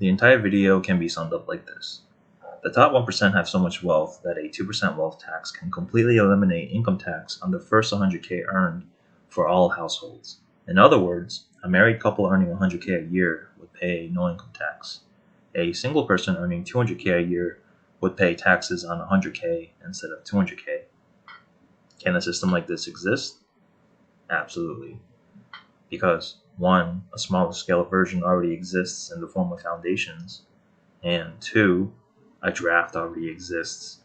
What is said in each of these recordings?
The entire video can be summed up like this. The top 1% have so much wealth that a 2% wealth tax can completely eliminate income tax on the first 100K earned for all households. In other words, a married couple earning 100K a year would pay no income tax. A single person earning 200K a year would pay taxes on 100K instead of 200K. Can a system like this exist? Absolutely. Because 1, a smaller scale version already exists in the form of foundations, and 2, a draft already exists.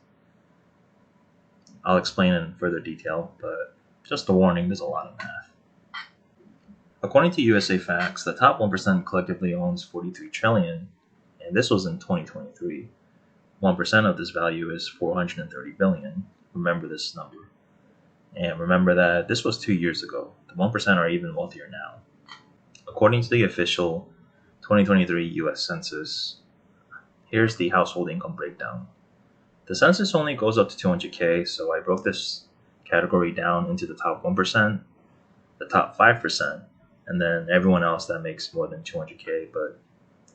I'll explain in further detail, but just a warning, there's a lot of math. According to USA Facts, the top 1% collectively owns 43 trillion, and this was in 2023. 1% of this value is 430 billion. Remember this number. And remember that this was 2 years ago. The 1% are even wealthier now. According to the official 2023 US Census, here's the household income breakdown. The census only goes up to 200K, so I broke this category down into the top 1%, the top 5%, and then everyone else that makes more than 200K but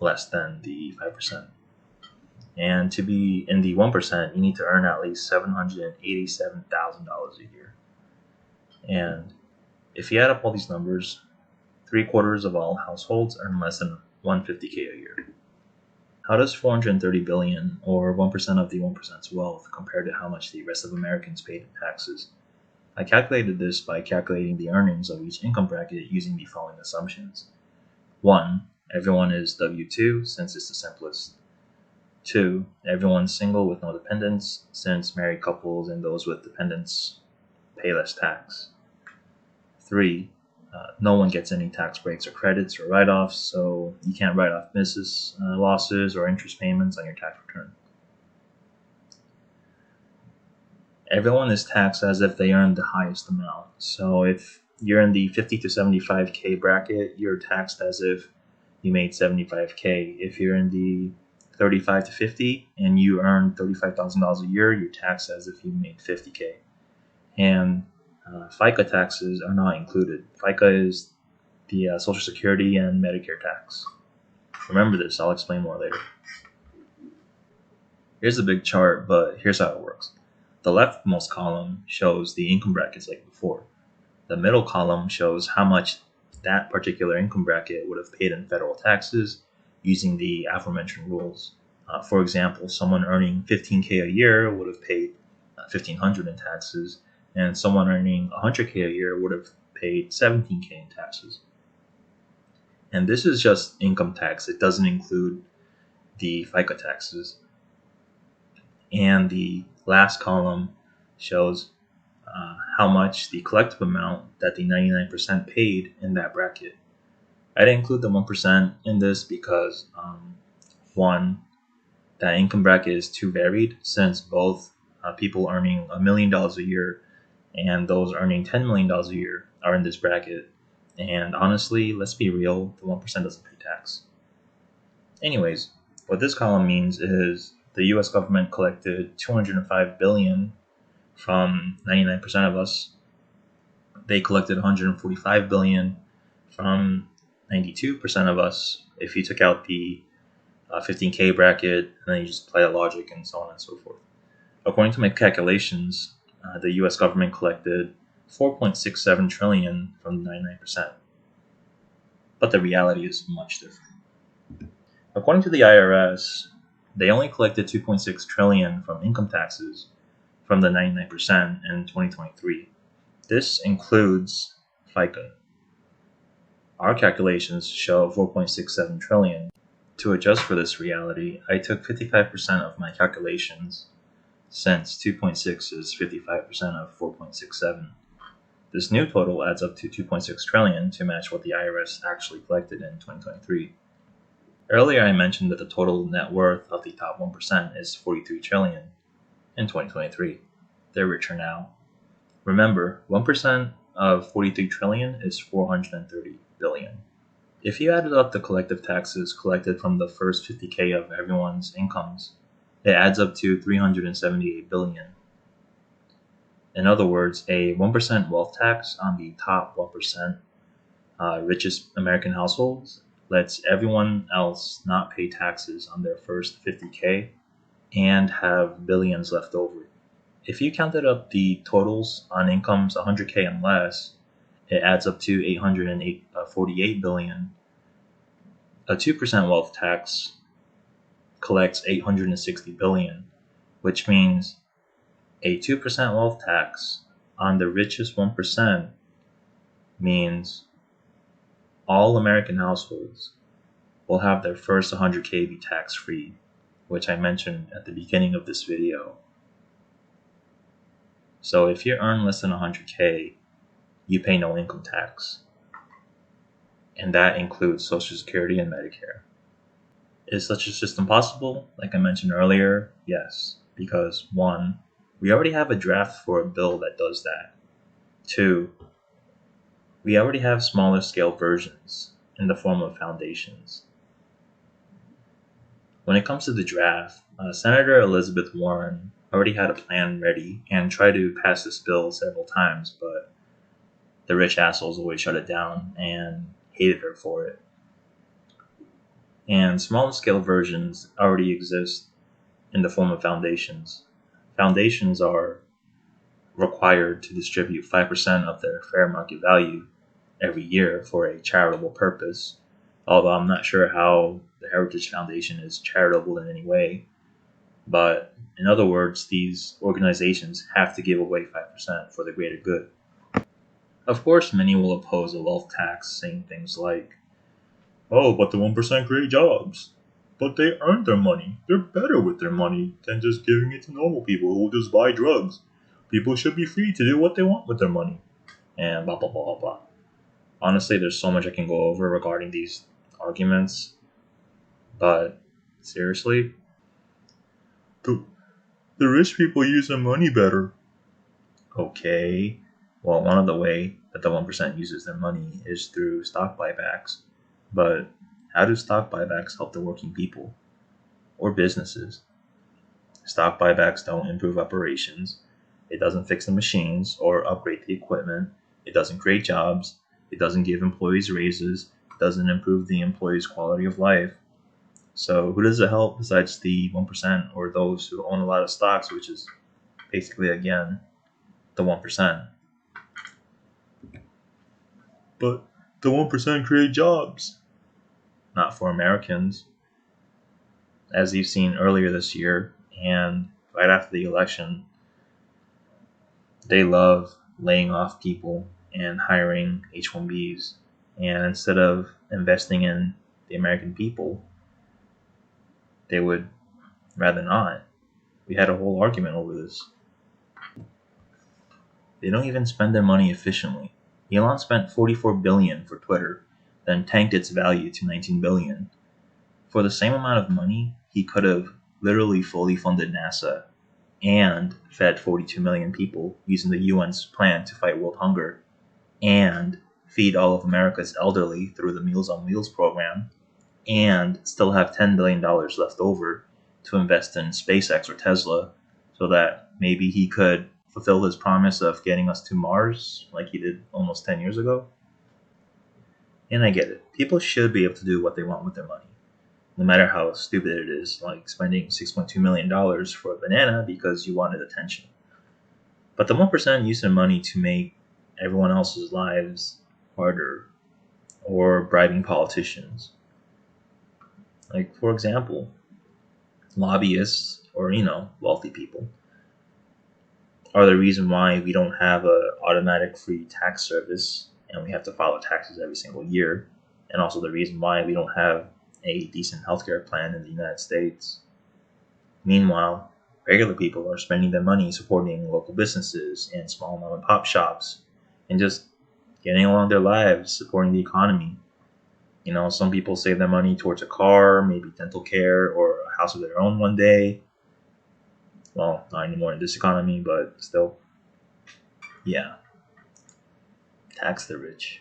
less than the 5%. And to be in the 1%, you need to earn at least $787,000 a year. And if you add up all these numbers, 3/4 of all households earn less than 150K a year. How does 430 billion, or 1% of the 1%'s wealth, compare to how much the rest of Americans paid in taxes? I calculated this by calculating the earnings of each income bracket using the following assumptions. 1. Everyone is W-2, since it's the simplest. 2. Everyone's single with no dependents, since married couples and those with dependents pay less tax. 3. No one gets any tax breaks or credits or write-offs, so you can't write off business losses or interest payments on your tax return. Everyone is taxed as if they earned the highest amount. So if you're in the 50 to 75K bracket, you're taxed as if you made 75K. If you're in the 35 to 50 and you earn $35,000 a year, you're taxed as if you made 50K. And FICA taxes are not included. FICA is the Social Security and Medicare tax. Remember this, I'll explain more later. Here's a big chart, but here's how it works. The leftmost column shows the income brackets like before. The middle column shows how much that particular income bracket would have paid in federal taxes using the aforementioned rules. For example, someone earning 15K a year would have paid $1,500 in taxes, and someone earning 100K a year would have paid 17K in taxes. And this is just income tax. It doesn't include the FICA taxes. And the last column shows how much the collective amount that the 99% paid in that bracket. I didn't include the 1% in this because, 1, that income bracket is too varied, since both people earning $1 million a year and those earning $10 million a year are in this bracket. And honestly, let's be real, the 1% doesn't pay tax. Anyways, what this column means is the US government collected $205 billion from 99% of us. They collected $145 billion from 92% of us. If you took out the 15K bracket, and then you just apply the logic and so on and so forth. According to my calculations, the US government collected 4.67 trillion from 99%. But the reality is much different. According to the IRS, they only collected 2.6 trillion from income taxes from the 99% in 2023. This includes FICA. Our calculations show 4.67 trillion. To adjust for this reality, I took 55% of my calculations, since 2.6 is 55% of 4.67. This new total adds up to 2.6 trillion to match what the IRS actually collected in 2023. Earlier I mentioned that the total net worth of the top 1% is 43 trillion in 2023. They're richer now. Remember, 1% of 43 trillion is 430 billion. If you added up the collective taxes collected from the first 50K of everyone's incomes, it adds up to 378 billion. In other words, a 1% wealth tax on the top 1% richest American households lets everyone else not pay taxes on their first 50K and have billions left over. If you counted up the totals on incomes 100K and less, it adds up to 848 billion. A 2% wealth tax collects 860 billion, which means a 2% wealth tax on the richest 1% means all American households will have their first 100K be tax free, which I mentioned at the beginning of this video. So if you earn less than 100K, you pay no income tax. And that includes Social Security and Medicare. Is such a system possible? Like I mentioned earlier, yes. Because 1, we already have a draft for a bill that does that. 2, we already have smaller scale versions in the form of foundations. When it comes to the draft, Senator Elizabeth Warren already had a plan ready and tried to pass this bill several times, but the rich assholes always shut it down and hated her for it. And smaller scale versions already exist in the form of foundations. Foundations are required to distribute 5% of their fair market value every year for a charitable purpose, although I'm not sure how the Heritage Foundation is charitable in any way. But in other words, these organizations have to give away 5% for the greater good. Of course, many will oppose a wealth tax, saying things like, "Oh, but the 1% create jobs. But they earned their money. They're better with their money than just giving it to normal people who will just buy drugs. People should be free to do what they want with their money." And blah, blah, blah, blah, blah. Honestly, there's so much I can go over regarding these arguments. But seriously, the rich people use their money better. Okay. Well, one of the way that the 1% uses their money is through stock buybacks. But how do stock buybacks help the working people or businesses? Stock buybacks don't improve operations. It doesn't fix the machines or upgrade the equipment. It doesn't create jobs. It doesn't give employees raises. It doesn't improve the employees' quality of life. So who does it help besides the 1% or those who own a lot of stocks, which is basically, again, the 1%? But the 1% create jobs. Not for Americans. As you've seen earlier this year and right after the election, they love laying off people and hiring H-1Bs. And instead of investing in the American people, they would rather not. We had a whole argument over this. They don't even spend their money efficiently. Elon spent $44 billion for Twitter, then tanked its value to $19 billion. For the same amount of money, he could have literally fully funded NASA and fed 42 million people using the UN's plan to fight world hunger and feed all of America's elderly through the Meals on Wheels program and still have $10 billion left over to invest in SpaceX or Tesla so that maybe he could fulfill his promise of getting us to Mars like he did almost 10 years ago. And I get it. People should be able to do what they want with their money, no matter how stupid it is, like spending $6.2 million for a banana because you wanted attention. But the 1% use their money to make everyone else's lives harder or bribing politicians. Like, for example, lobbyists or, wealthy people are the reason why we don't have an automatic free tax service and we have to file taxes every single year, and also the reason why we don't have a decent healthcare plan in the United States. Meanwhile, regular people are spending their money supporting local businesses and small mom and pop shops and just getting along their lives, supporting the economy. Some people save their money towards a car, maybe dental care, or a house of their own one day. Well, not anymore in this economy, but still. Yeah. Tax the rich.